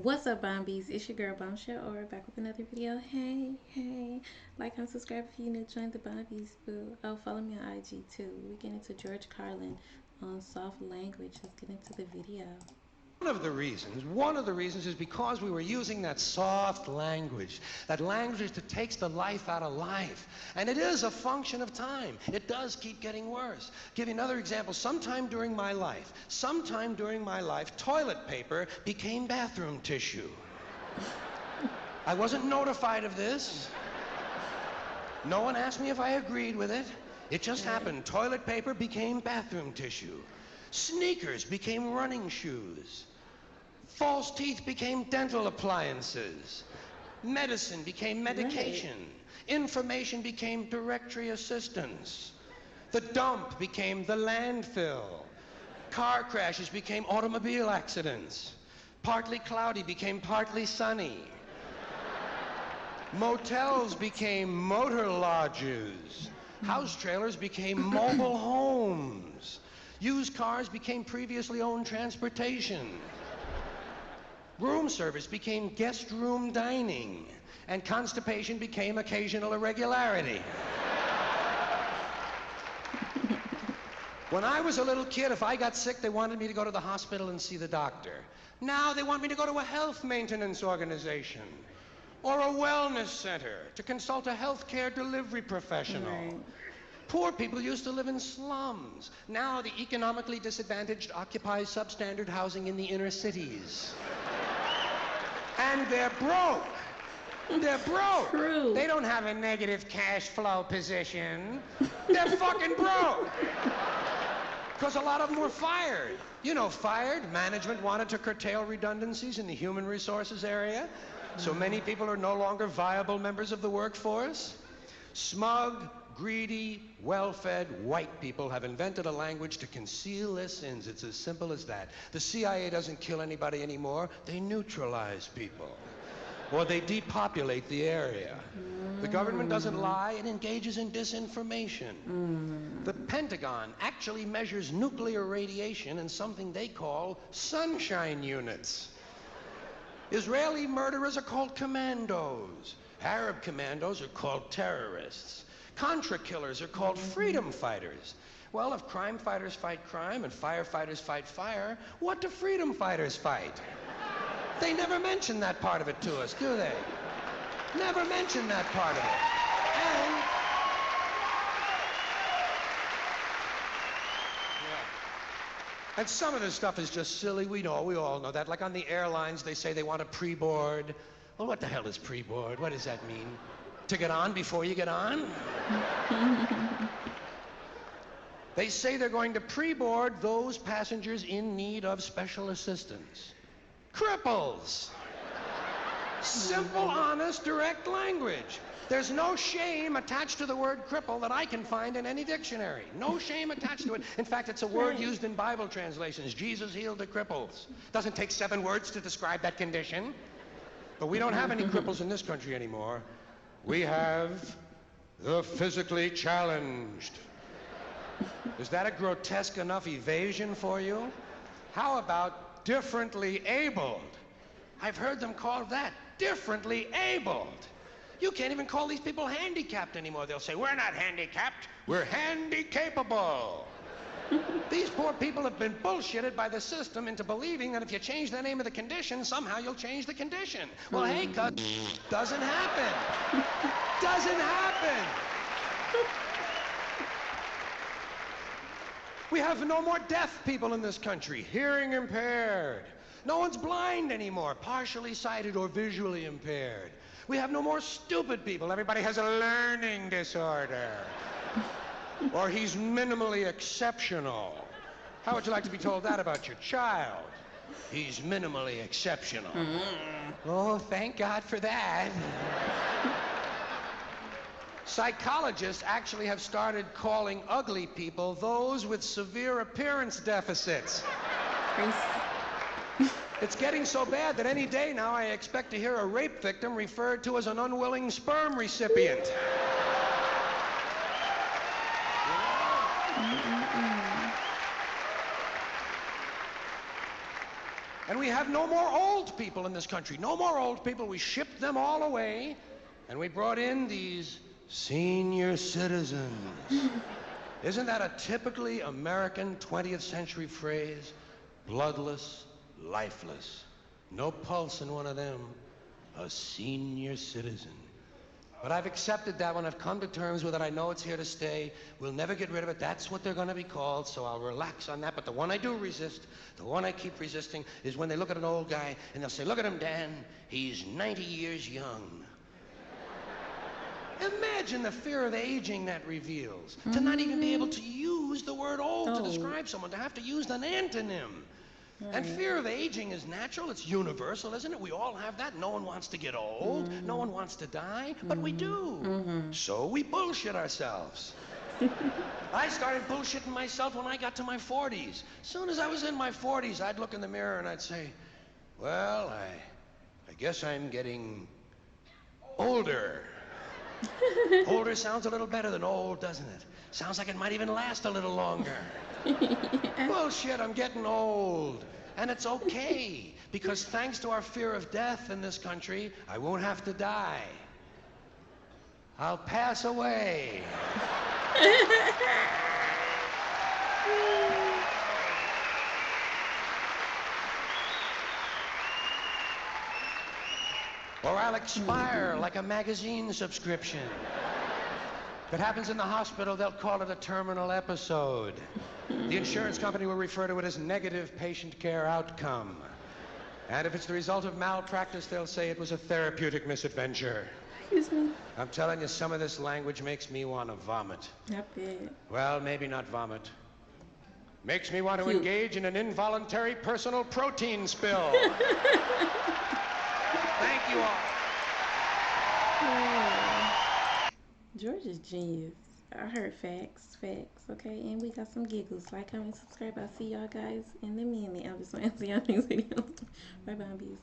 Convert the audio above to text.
What's up, Bombies? It's your girl Bombshell, or back with another video. Hey, like and subscribe if you new. Join the Bombies, boo. Oh, follow me on IG too. We get into George Carlin on soft language. Let's get into the video. One of the reasons is because we were using that soft language, that language that takes the life out of life. And it is a function of time. It does keep getting worse. Give you another example. Sometime during my life, toilet paper became bathroom tissue. I wasn't notified of this. No one asked me if I agreed with it. It just happened. Toilet paper became bathroom tissue. Sneakers became running shoes. False teeth became dental appliances. Medicine became medication. Information became directory assistance. The dump became the landfill. Car crashes became automobile accidents. Partly cloudy became partly sunny. Motels became motor lodges. House trailers became mobile homes. Used cars became previously owned transportation. Room service became guest room dining. And constipation became occasional irregularity. When I was a little kid, if I got sick, they wanted me to go to the hospital and see the doctor. Now they want me to go to a health maintenance organization or a wellness center to consult a healthcare delivery professional. Right. Poor people used to live in slums. Now the economically disadvantaged occupy substandard housing in the inner cities. And they're broke. They're broke. True. They don't have a negative cash flow position. They're fucking broke. Because a lot of them were fired. You know, fired. Management wanted to curtail redundancies in the human resources area. So many people are no longer viable members of the workforce. Smug, greedy, well-fed white people have invented a language to conceal their sins. It's as simple as that. The CIA doesn't kill anybody anymore. They neutralize people. Or they depopulate the area. The government doesn't lie. It engages in disinformation. The Pentagon actually measures nuclear radiation in something they call sunshine units. Israeli murderers are called commandos. Arab commandos are called terrorists. Contra killers are called freedom fighters. Well, if crime fighters fight crime and firefighters fight fire, what do freedom fighters fight? They never mention that part of it to us, do they? Never mention that part of it. And some of this stuff is just silly. We all know that. Like on the airlines, they say they want a pre-board. Well, what the hell is pre-board? What does that mean? To get on before you get on? They say they're going to pre-board those passengers in need of special assistance. Cripples! Simple, honest, direct language. There's no shame attached to the word cripple that I can find in any dictionary. No shame attached to it. In fact, it's a word used in Bible translations. Jesus healed the cripples. Doesn't take 7 words to describe that condition. But we don't have any cripples in this country anymore. We have the physically challenged. Is that a grotesque enough evasion for you? How about differently abled? I've heard them called that, differently abled. You can't even call these people handicapped anymore. They'll say, we're not handicapped, we're handy-capable. These poor people have been bullshitted by the system into believing that if you change the name of the condition, somehow you'll change the condition. Well, hey, doesn't happen. Doesn't happen. We have no more deaf people in this country, hearing impaired. No one's blind anymore, partially sighted or visually impaired. We have no more stupid people. Everybody has a learning disorder. Or he's minimally exceptional. How would you like to be told that about your child? He's minimally exceptional. Oh, thank God for that. Psychologists actually have started calling ugly people those with severe appearance deficits. It's getting so bad that any day now I expect to hear a rape victim referred to as an unwilling sperm recipient. And we have no more old people in this country. No more old people. We shipped them all away, and we brought in these senior citizens. Isn't that a typically American 20th century phrase? Bloodless, lifeless. No pulse in one of them. A senior citizen. But I've accepted that one. I've come to terms with it. I know it's here to stay. We'll never get rid of it. That's what they're going to be called, so I'll relax on that. But the one I do resist, the one I keep resisting, is when they look at an old guy and they'll say, look at him, Dan. He's 90 years young. Imagine the fear of aging that reveals. To not even be able to use the word old to describe someone, to have to use an antonym. And fear of aging is natural. It's universal, isn't it? We all have that. No one wants to get old. No one wants to die. But we do. So we bullshit ourselves. I started bullshitting myself when I got to my 40s. As soon as I was in my 40s, I'd look in the mirror and I'd say, well, I guess I'm getting older. Older sounds a little better than old, doesn't it? Sounds like it might even last a little longer. Bullshit, I'm getting old. And it's okay, because thanks to our fear of death in this country, I won't have to die. I'll pass away. Or I'll expire like a magazine subscription. If it happens in the hospital, they'll call it a terminal episode. The insurance company will refer to it as negative patient care outcome. And if it's the result of malpractice, they'll say it was a therapeutic misadventure. Excuse me. I'm telling you, some of this language makes me want to vomit. I bet. Well, maybe not vomit. Makes me want to Puke. engage in an involuntary personal protein spill. Thank you all. George is genius. I heard facts, okay? And we got some giggles. Like, comment, subscribe. I'll see y'all guys in the minute. I'm just waiting to see y'all next video. Bye, Bombies.